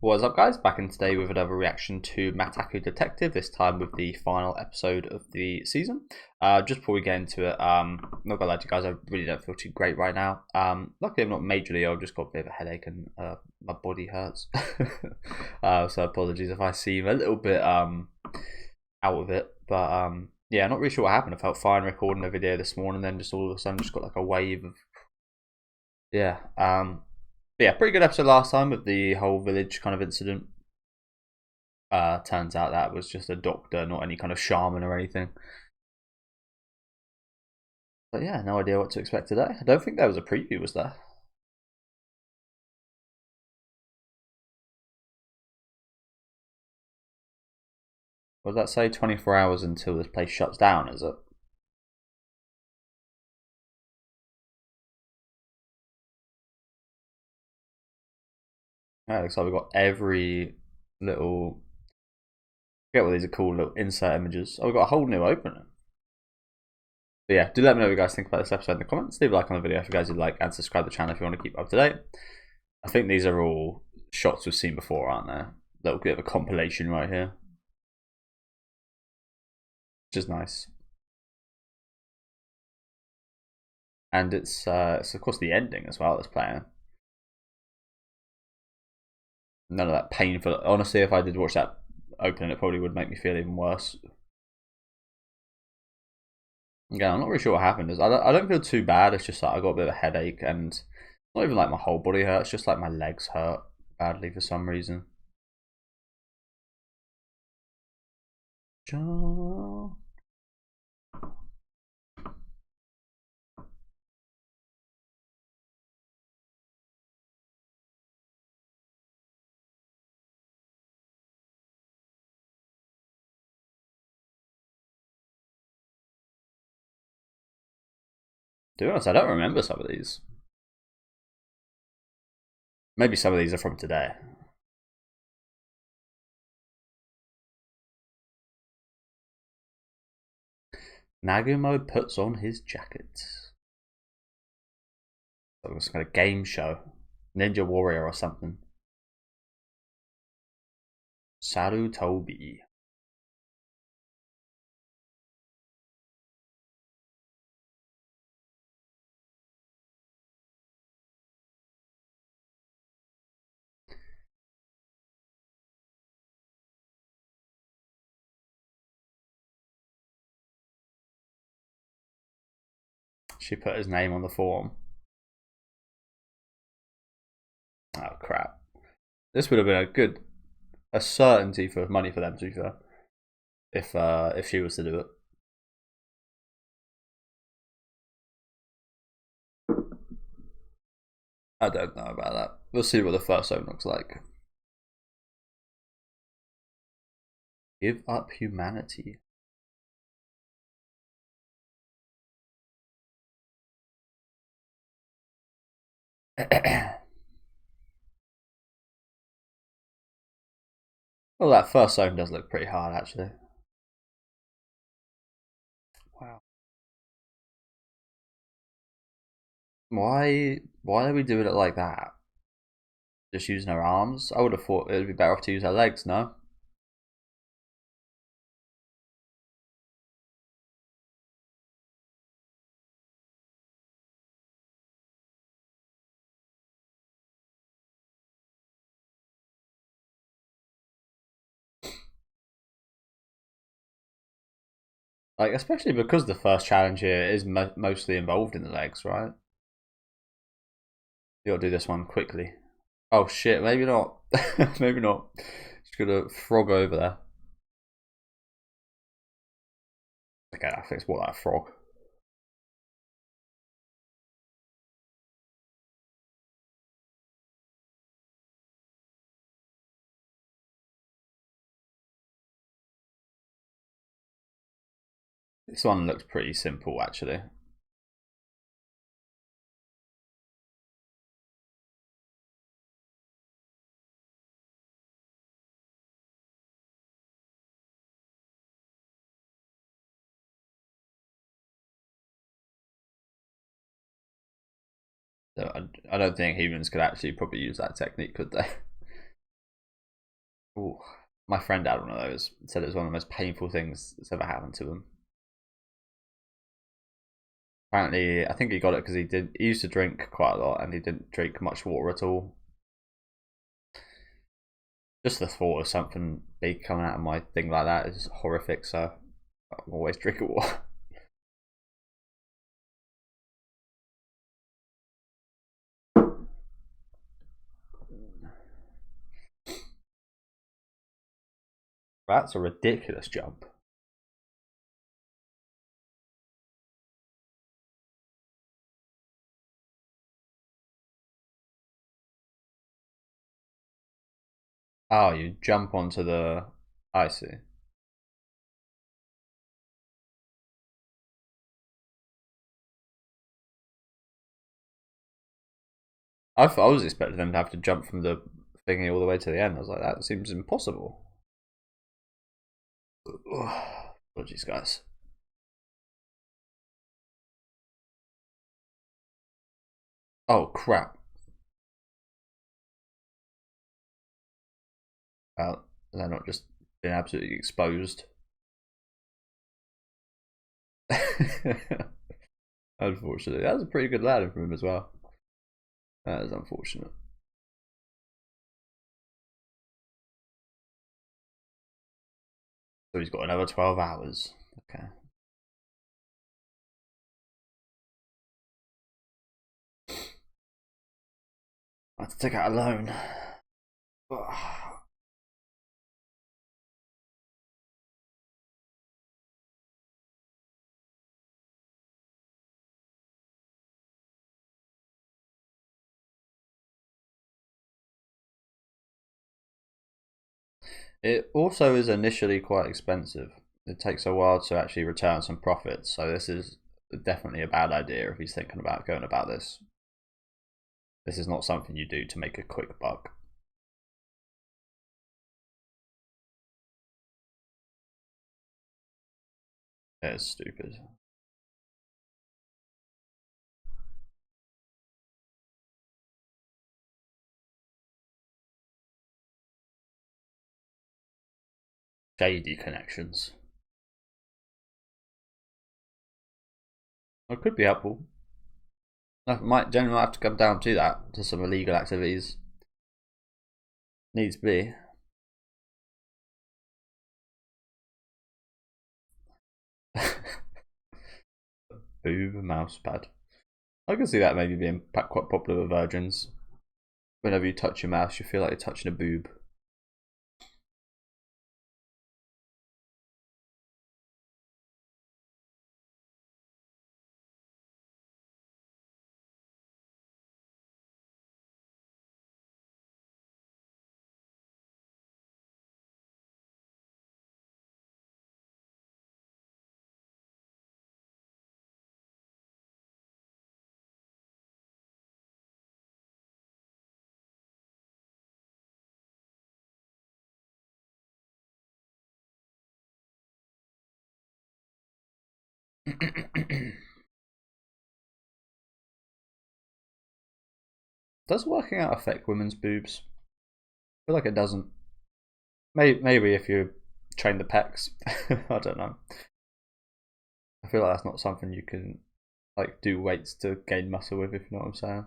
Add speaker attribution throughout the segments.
Speaker 1: What's up, guys? Back in today with another reaction to Mattaku Detective, this time with the final episode of the season. Just before we get into it, not gonna lie to you guys, I really don't feel too great right now. Luckily I'm not majorly ill, I've just got a bit of a headache and my body hurts. So apologies if I seem a little bit out of it. But yeah, not really sure what happened. I felt fine recording a video this morning, then just all of a sudden just got like a wave of yeah. But yeah, pretty good episode last time with the whole village kind of incident. Turns out that was just a doctor, not any kind of shaman or anything. But yeah, no idea what to expect today. I don't think there was a preview, was there? What does that say? 24 hours until this place shuts down, is it? Yeah, looks like we've got every little, I forget what these are called, little insert images. Oh, we've got a whole new opening. But yeah, do let me know what you guys think about this episode in the comments. Leave a like on the video if you guys would like, and subscribe to the channel if you want to keep up to date. I think these are all shots we've seen before, aren't they? Little bit of a compilation right here, which is nice. And it's of course the ending as well that's playing. None of that painful. Honestly, if I did watch that opening, it probably would make me feel even worse. Again, I'm not really sure what happened. I don't feel too bad. It's just like I got a bit of a headache, and not even like my whole body hurts. Just like my legs hurt badly for some reason. To be honest, I don't remember some of these. Maybe some of these are from today. Nagumo puts on his jacket. So it's kind of game show. Ninja Warrior or something. Saru Toby. She put his name on the form. Oh crap. This would have been a certainty for money for them, to be fair. If she was to do it. I don't know about that. We'll see what the first zone looks like. Give up humanity. Well, that first zone does look pretty hard, actually. Wow. Why are we doing it like that? Just using her arms? I would have thought it would be better off to use her legs, no? Like, especially because the first challenge here is mostly involved in the legs, right? You gotta do this one quickly. Oh shit, maybe not. Maybe not. Just gonna frog over there. Okay, I think it's more like a frog. This one looks pretty simple, actually. So I don't think humans could actually probably use that technique, could they? Ooh, my friend had one of those. Said it was one of the most painful things that's ever happened to him. Apparently, I think he got it because he used to drink quite a lot and he didn't drink much water at all. Just the thought of something big coming out of my thing like that is horrific, so I'm always drinking water. That's a ridiculous jump. Oh, you jump onto the... I see. I was expecting them to have to jump from the thingy all the way to the end. I was like, that seems impossible. Apologies, guys. Oh, crap. They're not just being absolutely exposed. Unfortunately, that was a pretty good landing from him as well. That is unfortunate. So he's got another 12 hours. Okay. I have to take out a loan. It also is initially quite expensive. It takes a while to actually return some profits, so this is definitely a bad idea if he's thinking about going about this. This is not something you do to make a quick buck. It's stupid. Shady connections. It could be helpful. I might generally have to come down to that, to some illegal activities. Needs be. Boob mouse pad. I can see that maybe being quite popular with virgins. Whenever you touch your mouse, you feel like you're touching a boob. Does working out affect women's boobs? I feel like it doesn't. Maybe if you train the pecs. I don't know. I feel like that's not something you can like do weights to gain muscle with, if you know what I'm saying.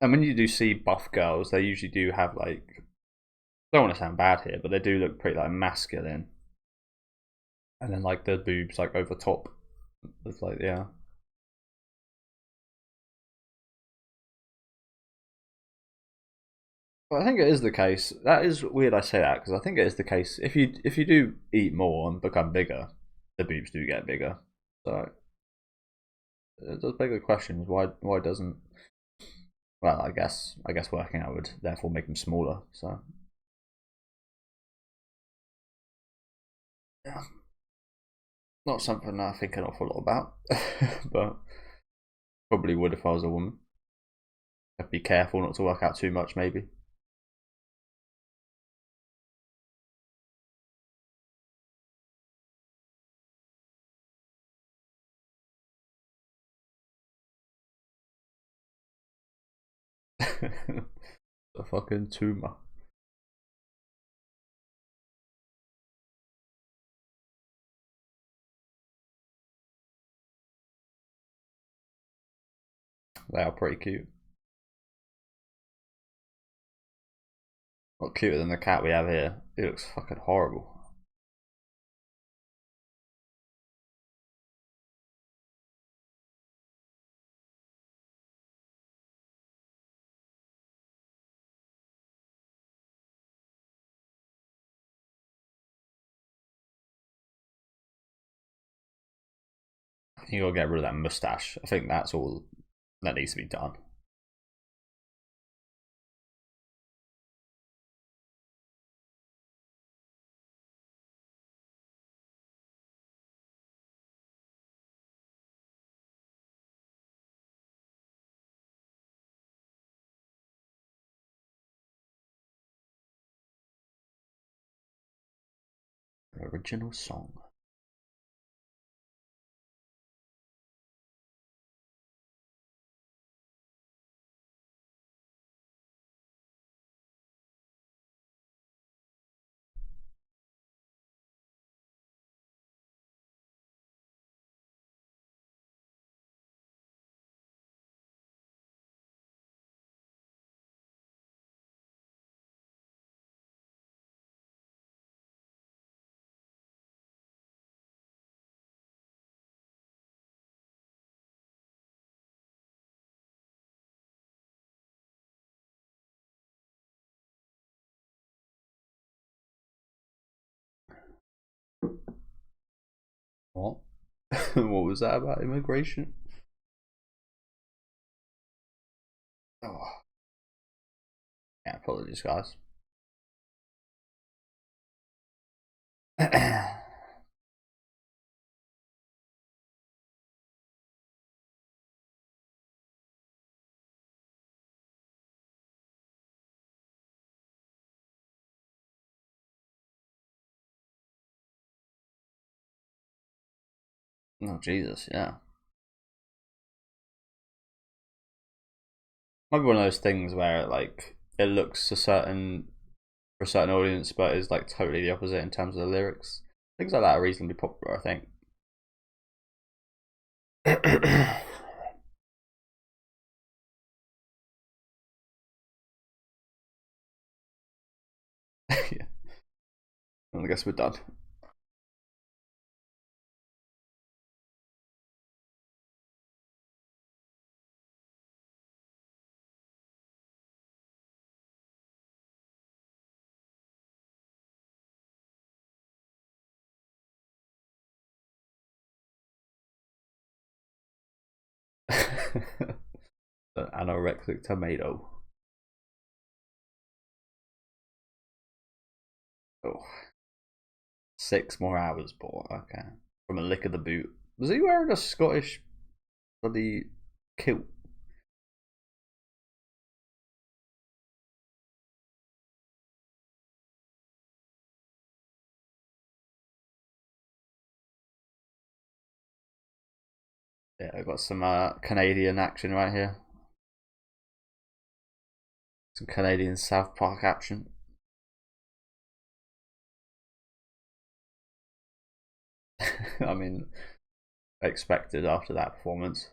Speaker 1: And when you do see buff girls, they usually do have like, I don't want to sound bad here, but they do look pretty like masculine. And then like the boobs like over top. It's like, yeah. But I think it is the case. That is weird. I say that because I think it is the case. If you do eat more and become bigger, the boobs do get bigger. So it does beg the question: why doesn't? Well, I guess working out would therefore make them smaller. So yeah, not something I think an awful lot about, but probably would if I was a woman. I'd be careful not to work out too much, maybe. The fucking tumor. They are pretty cute. A lot cuter than the cat we have here. It looks fucking horrible. You gotta get rid of that mustache. I think that's all that needs to be done. Original song. What? What was that about immigration? Oh. Yeah, apologies, guys. Oh Jesus, yeah. Might be one of those things where like it looks a certain for a certain audience, but is like totally the opposite in terms of the lyrics. Things like that are reasonably popular, I think. Yeah. I guess we're done. An anorexic tomato. Oh, 6 more hours, boy. Okay. From a lick of the boot. Was he wearing a Scottish bloody kilt? Yeah, I got some Canadian action right here. Some Canadian South Park action. I mean, expected after that performance.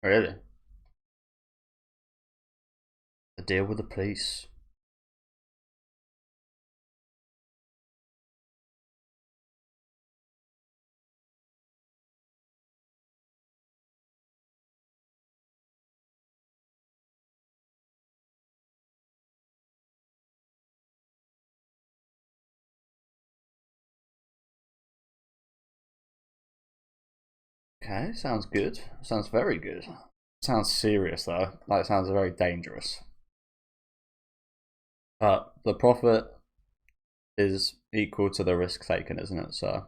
Speaker 1: Really? A deal with the police. Okay, sounds good. Sounds very good. Sounds serious though. Like, sounds very dangerous. The profit is equal to the risk taken, isn't it? So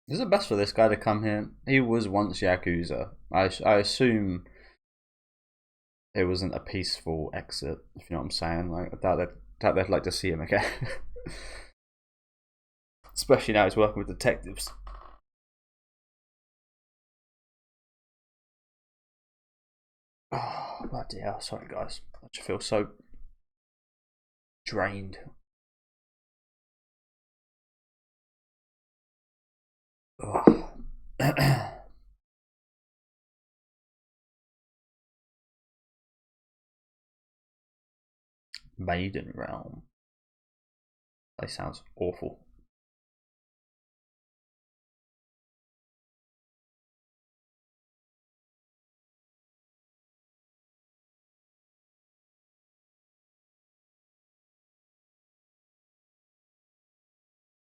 Speaker 1: is it best for this guy to come here? He was once Yakuza. I assume it wasn't a peaceful exit, if you know what I'm saying. Like, I doubt they'd like to see him again. Especially now he's working with detectives. Oh, bloody hell. Sorry, guys. I just feel so drained. Oh. Maiden Realm. That sounds awful.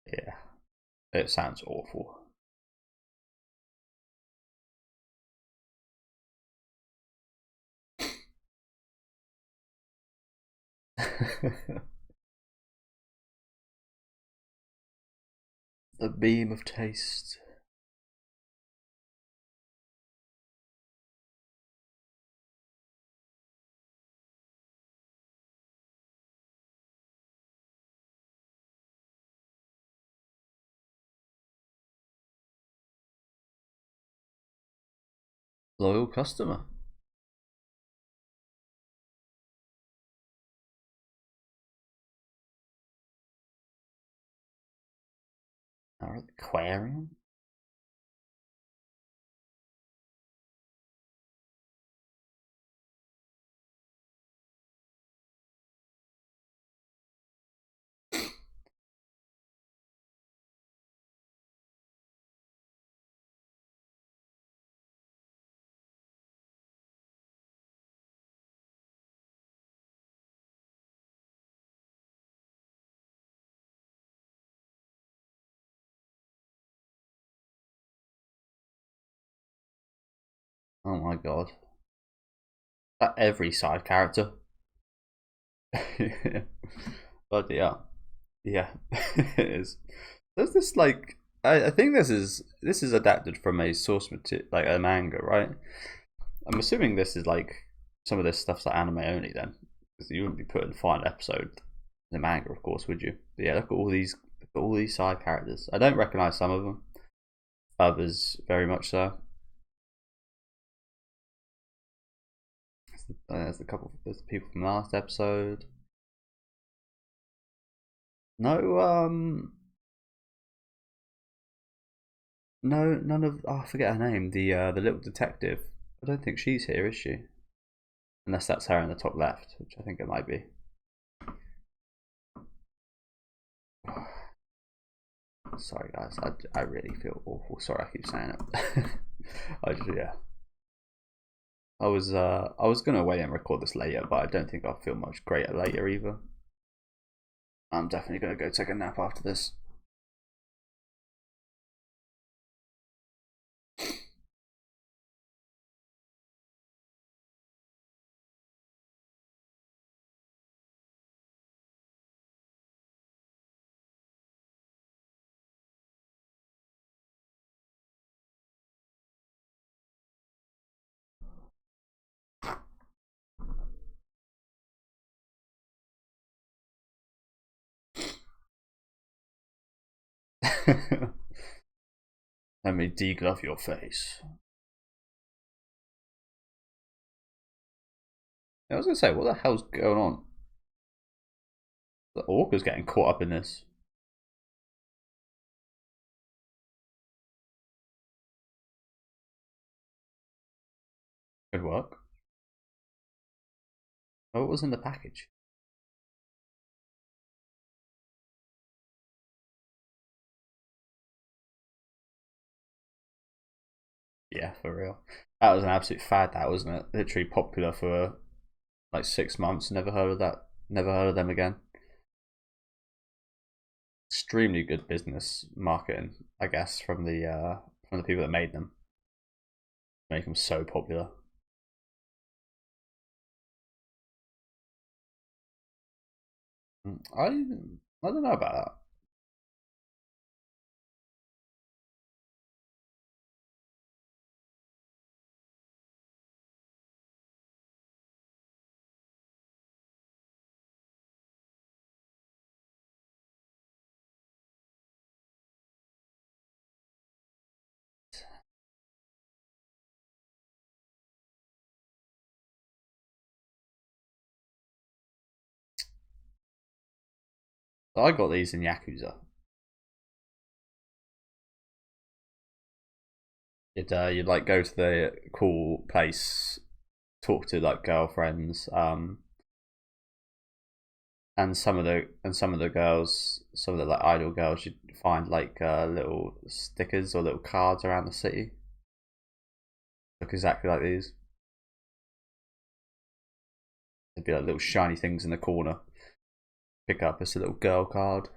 Speaker 1: Yeah, it sounds awful. The beam of taste. Loyal customer. Aquarium? Oh my god. Every side character. But yeah. Yeah. It is. There's this like I think this is adapted from a source material like a manga, right? I'm assuming this is like some of this stuff's like anime only then. Because you wouldn't be putting the final episode in the manga, of course, would you? But yeah, look at all these side characters. I don't recognise some of them. Others very much so. There's the people from last episode. No, no, none of. Oh, I forget her name. The little detective. I don't think she's here, is she? Unless that's her in the top left, which I think it might be. Sorry, guys. I really feel awful. Sorry, I keep saying it. Yeah. I was gonna wait and record this later, but I don't think I'll feel much greater later either. I'm definitely gonna go take a nap after this. Let me deglove your face. I was gonna say, what the hell's going on? The orca's getting caught up in this. Good work. Oh, what was in the package? Yeah, for real. That was an absolute fad, that wasn't it? Literally popular for like 6 months. Never heard of that. Never heard of them again. Extremely good business marketing, I guess, from the people that made them, make them so popular. I don't know about that. I got these in Yakuza. You'd like go to the cool place, talk to like girlfriends, and some of the girls, some of the like idol girls, you'd find like little stickers or little cards around the city, look exactly like these. There'd be like little shiny things in the corner. Pick up as a little girl card.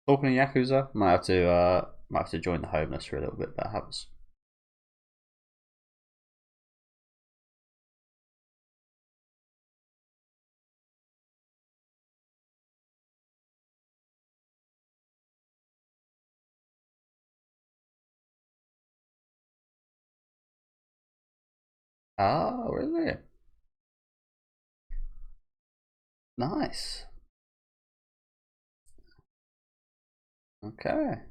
Speaker 1: Talking of Yakuza, might have to join the homeless for a little bit, perhaps. Oh, really? Nice. Okay.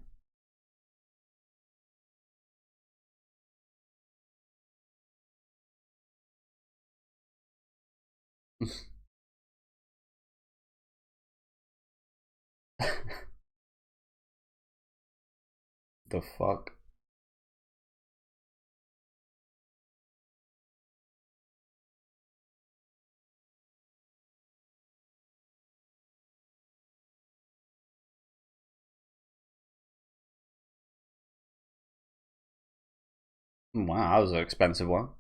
Speaker 1: The fuck? Wow, that was an expensive one.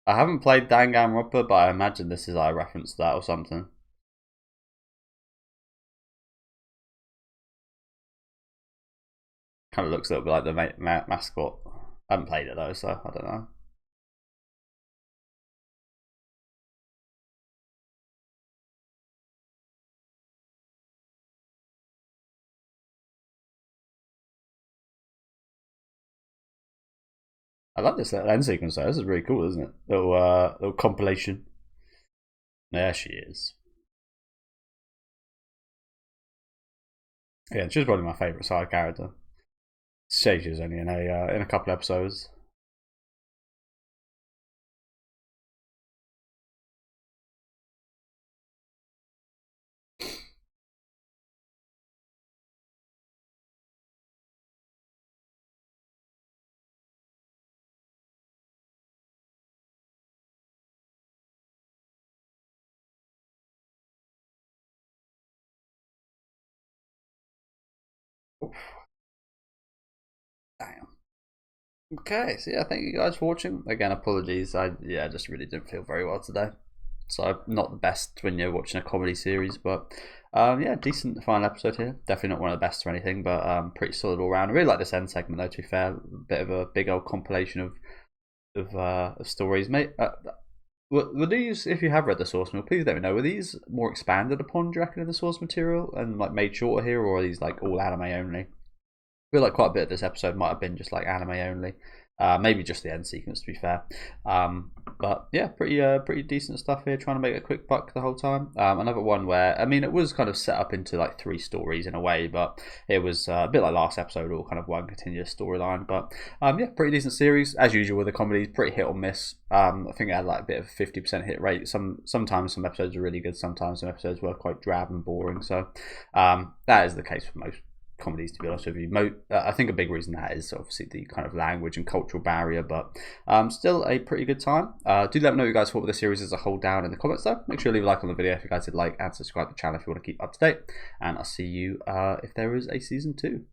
Speaker 1: I haven't played Danganronpa, but I imagine this is like a reference to that or something. Kind of looks a little bit like the mascot. I haven't played it though, so I don't know. I like this little end sequence though. This is really cool, isn't it? Little compilation. There she is. Yeah, she's probably my favourite side character. Say she's only in a couple episodes. Okay, so yeah, thank you guys for watching. Again, apologies. I just really didn't feel very well today, so not the best when you're watching a comedy series, but yeah, decent final episode here. Definitely not one of the best or anything, but pretty solid all round. I really like this end segment though. To be fair, a bit of a big old compilation of stories, mate. Were these, if you have read the source material, please let me know. Were these more expanded upon, do you reckon, in the source material and like made shorter here, or are these like all anime only? I feel like quite a bit of this episode might have been just like anime only. Maybe just the end sequence, to be fair. But yeah, pretty decent stuff here. Trying to make a quick buck the whole time. Another one where, I mean, it was kind of set up into like 3 stories in a way, but it was a bit like last episode, all kind of one continuous storyline. But yeah, pretty decent series as usual with the comedies. Pretty hit or miss. I think it had like a bit of a 50% hit rate. Sometimes some episodes are really good. Sometimes some episodes were quite drab and boring. So that is the case for most comedies, to be honest with you. I think a big reason that is obviously the kind of language and cultural barrier, but still a pretty good time. Do let me know what you guys thought of the series as a whole down in the comments though. Make sure to leave a like on the video if you guys did like, and subscribe to the channel if you want to keep up to date, and I'll see you if there is a season 2.